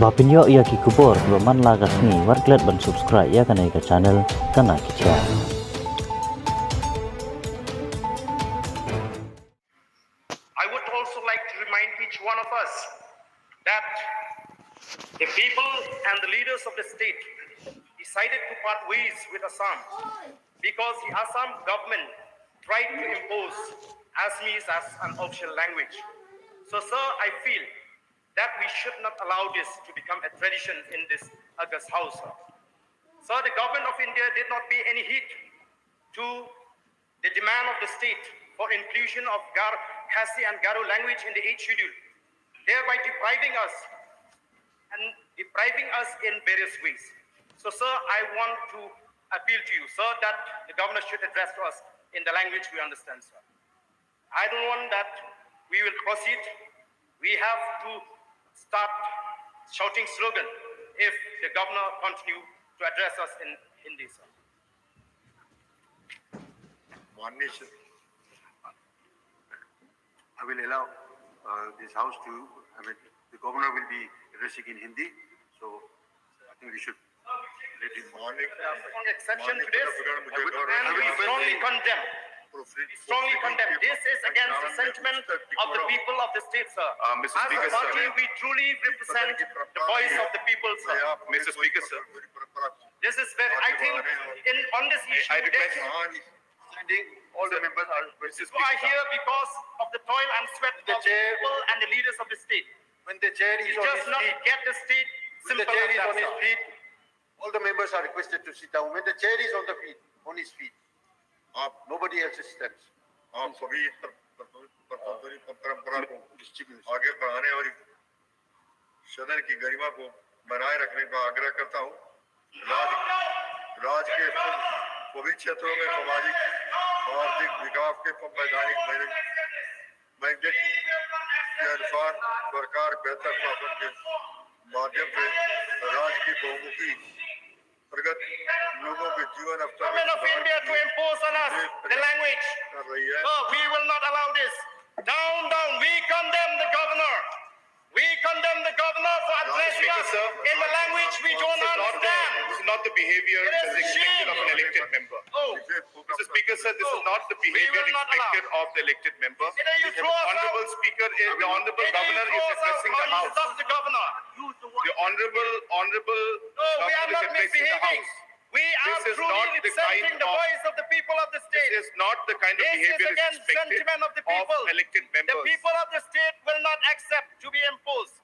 Bapinyo ia ki kubor man lagas ni warklet ban subscribe ya kana ka channel kana kicha. I would also like to remind each one of us that the people and the leaders of the state decided to part ways with Assam because the Assam government tried to impose Assamese as an official language. So, sir, I feel that we should not allow this to become a tradition in this August House. Sir, the government of India did not pay any heed to the demand of the state for inclusion of Khasi and Garo language in the 8th schedule, thereby depriving us in various ways. So, sir, I want to appeal to you, sir, that the governor should address to us in the language we understand, sir. I don't want that we will proceed. We have to start shouting slogan if the governor continue to address us in Hindi, sir. I will allow this house to, the governor will be addressing in Hindi, so I think we should let him. Exception to this, and we strongly condemn. This is against the sentiment of the people of the state, sir. Mr. As Speaker, a party, sir. we truly represent the voice of the people, sir. Mr. Speaker, sir. This is very, I think, on this issue, I request All the members are Mr. we are Speaker, here because of the toil and sweat of the people and the leaders of the state. when the chair is We on just his not feet. get the state When the simple chair as is that, on his sir. feet, all the members are requested to sit down. When the chair is on his feet, nobody else stands. आप सभी परंपरा को आगे बढ़ाने और सदन की गरिमा को बनाए रखने का आग्रह करता हूँ। राज के सभी क्षेत्रों में सामाजिक आर्थिक विकास के वैधानिक मैंडेट के अनुसार सरकार बेहतर शासन के माध्यम से राज्य की बहुमुखी प्रगति लोगों के जीवन स्तर Government of India to impose on us the language. कर रही है। No, we will not allow this. Down, down. We condemn the governor. We condemn the governor for addressing Speaker, us sir. in the language we don't understand. This is not the behavior It which is is expected shame. of an elected member. Oh, Mr. Speaker, sir, this is not the behavior will not expected of the elected member. either you throw us Honorable out, Speaker, the Honorable either you Governor throw is us out addressing or the you House. stop the governor. The Honorable No, we are Governor not is addressing the misbehaving. House. We are This is truly not the representing kind the of- voice of the people of the state. This is not the kind of This is behavior that is against expected sentiment of the people. of elected The members. people of the state will not accept to be imposed.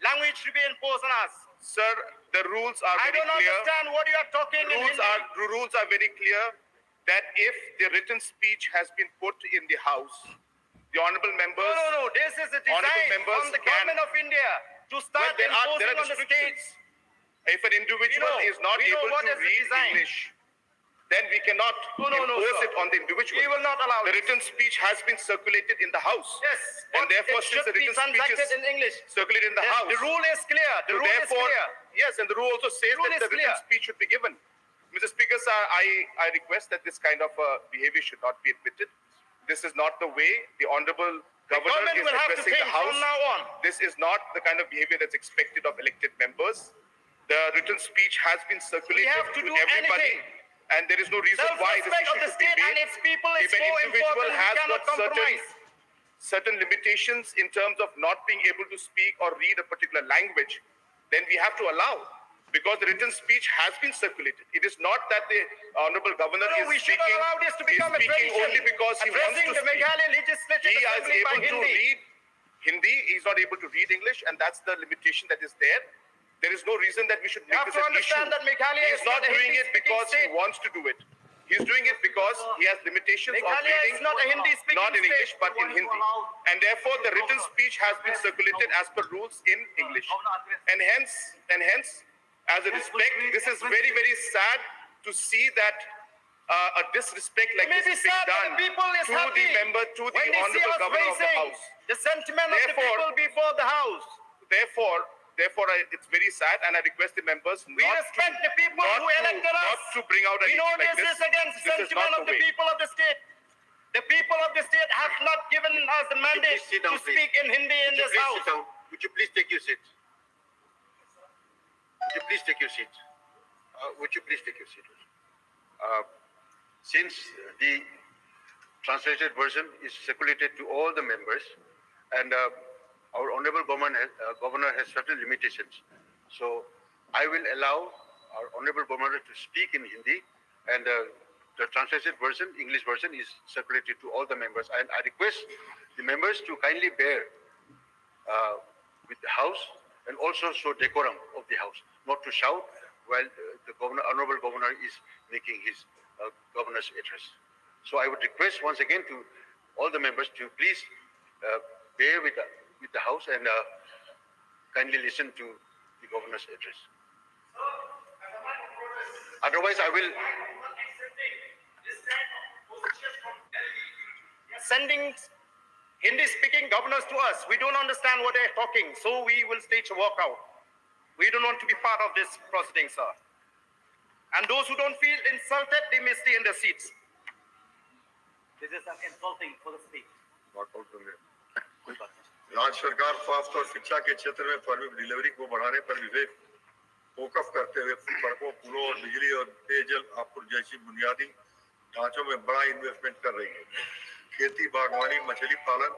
Language to be imposed on us. Sir, the rules are I very don't clear. understand what you are talking in Hindi. Rules are very clear that if the written speech has been put in the House, the honorable members. No. This is a Honorable design members from the can- government of India to start there are imposing on the restrictions. states. If an individual We know- is not we know able what to is the read design. English, then we cannot No, impose sir. it on the individual. We will not allow The it. written speech has been circulated in the House. Yes, And but therefore, it since should the be written speech transacted is in English. circulated in the Yes, House. the rule is clear. The So rule is therefore, clear. yes, and the rule also says Rule that is the written clear. speech should be given. Mr. Speaker, sir, I request that this kind of behavior should not be admitted. This is not the way the Honorable Governor government is will have to addressing think the from House. now on. This is not the kind of behavior that's expected of elected members. The written speech has been circulated have to to do everybody. anything. And there is no reason why this Self-respect issue of the should be state and made. its people is If an so individual important, we has cannot got compromise. certain limitations in terms of not being able to speak or read a particular language, then we have to allow, because the written speech has been circulated. It is not that the Honorable Governor No, we is should speaking, not allow this to become a is speaking tradition. only because he wants Addressing to the speak. Meghalaya Legislative He is Assembly by able to Hindi. read Hindi, he is not able to read English, and that's the limitation that is there. There is no reason that we should You make have this to an issue. understand that Meghalaya He is is not not a doing it Hindi-speaking because he state. wants to do it. He is doing it because he has limitations of Meghalaya reading, is not a Hindi-speaking not in state. English, but in Hindi. And therefore, the written speech has been circulated as per rules in English. And hence, as a respect, this is very, very sad to see that a disrespect like It may this be is being sad, but done the people is to happy the member, to the when they see Honorable us Governor of the raising House. the sentiment of the Therefore- people before the House. Therefore, it's very sad, and I request the members We respect the people not who elected us. not to bring out an We know issue like this is against the This is sentiment not of the the way. people of the state. The people of the state have not given us the mandate please sit down, to speak in Hindi in this house. Would you please take your seat? please take your seat? Would you please take your seat? Since the translated version is circulated to all the members, and our honorable governor has certain limitations, so I will allow our honorable governor to speak in Hindi, and the translated version, English version, is circulated to all the members. And I request the members to kindly bear with the House and also show decorum of the House, not to shout while the honorable governor is making his governor's address. So I would request once again to all the members to please bear with the House and kindly listen to the governor's address. Otherwise, I will sending Hindi-speaking governors to us. We don't understand what they're talking, so we will stage a walkout. We don't want to be part of this proceeding, sir. And those who don't feel insulted, they may stay in their seats. This is insulting for the speech. राज्य सरकार स्वास्थ्य और शिक्षा के क्षेत्र में Fermi delivery को बढ़ाने पर विवेक फोकस करते हुए सड़कों, पुलों और बिजली और पेयजल आपूर्ति जैसी बुनियादी ढांचों में बड़ा इन्वेस्टमेंट कर रही है। खेती, बागवानी, मछली पालन